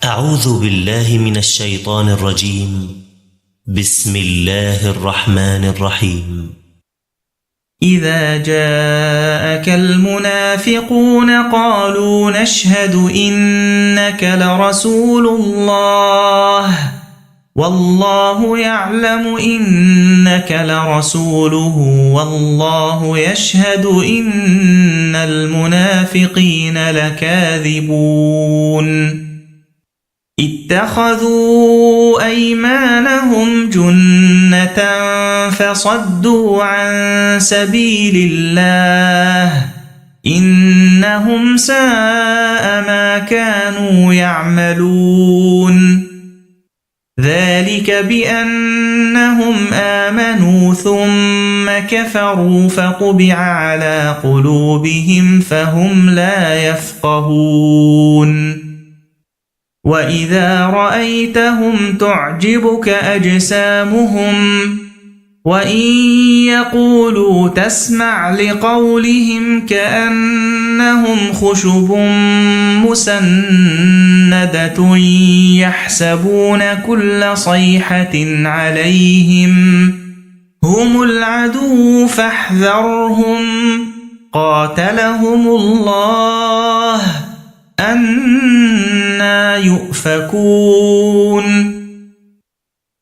أعوذ بالله من الشيطان الرجيم. بسم الله الرحمن الرحيم. إذا جاءك المنافقون قالوا نشهد إنك لرسول الله والله يعلم إنك لرسوله والله يشهد إن المنافقين لكاذبون اتخذوا أيمانهم جنة فصدوا عن سبيل الله إنهم ساء ما كانوا يعملون ذلك بأنهم آمنوا ثم كفروا فطبع على قلوبهم فهم لا يفقهون وإذا رأيتهم تعجبك أجسامهم وإن يقولوا تسمع لقولهم كأنهم خشب مسندة يحسبون كل صيحة عليهم هم العدو فاحذرهم قاتلهم الله أنى يؤفكون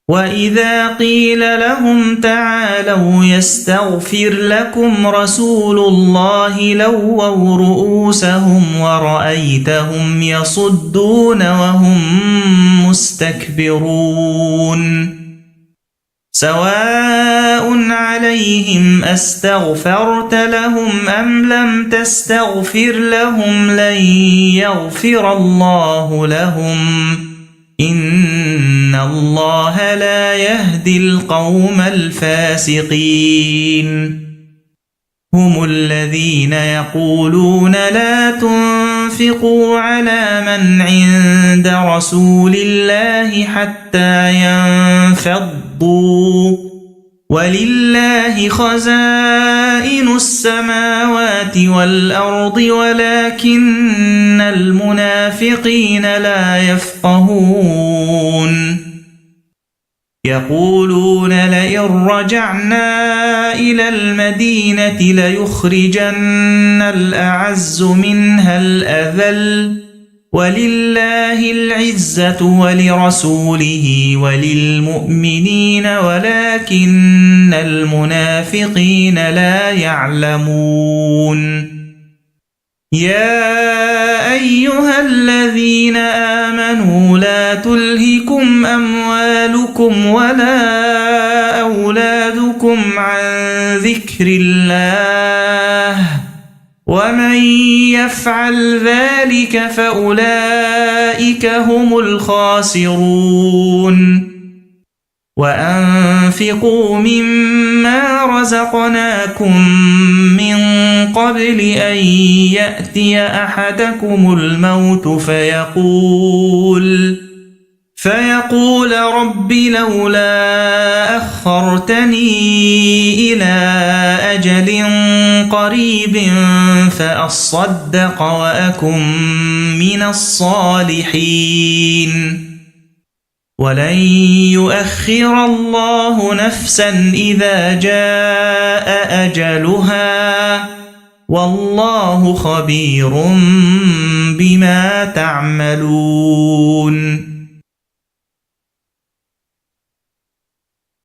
وإذا قيل لهم تعالوا يستغفر لكم رسول الله لووا رؤوسهم ورأيتهم يصدون وهم مستكبرون سواء عليهم أستغفرت لهم أم لم تستغفر لهم لن يغفر الله لهم إن الله لا يهدي القوم الفاسقين هم الذين يقولون لا تنفقوا على من عند رسول الله حتى ينفضوا ولله خزائن السماوات والأرض ولكن المنافقين لا يفقهون يقولون لئن رجعنا إلى المدينة ليخرجن الأعز منها الأذل ولله العزة ولرسوله وللمؤمنين ولكن المنافقين لا يعلمون يا أيها الذين آمنوا لا تلهكم أموالكم ولا أولادكم عن ذكر الله ومن يفعل ذلك فأولئك هم الخاسرون وأنفقوا مما رزقناكم من قبل أن يأتي أحدكم الموت فيقول رب لولا أخرتني إلى أجل قريب فأصدق وأكن من الصالحين ولن يؤخر الله نفسا إذا جاء أجلها والله خبير بما تعملون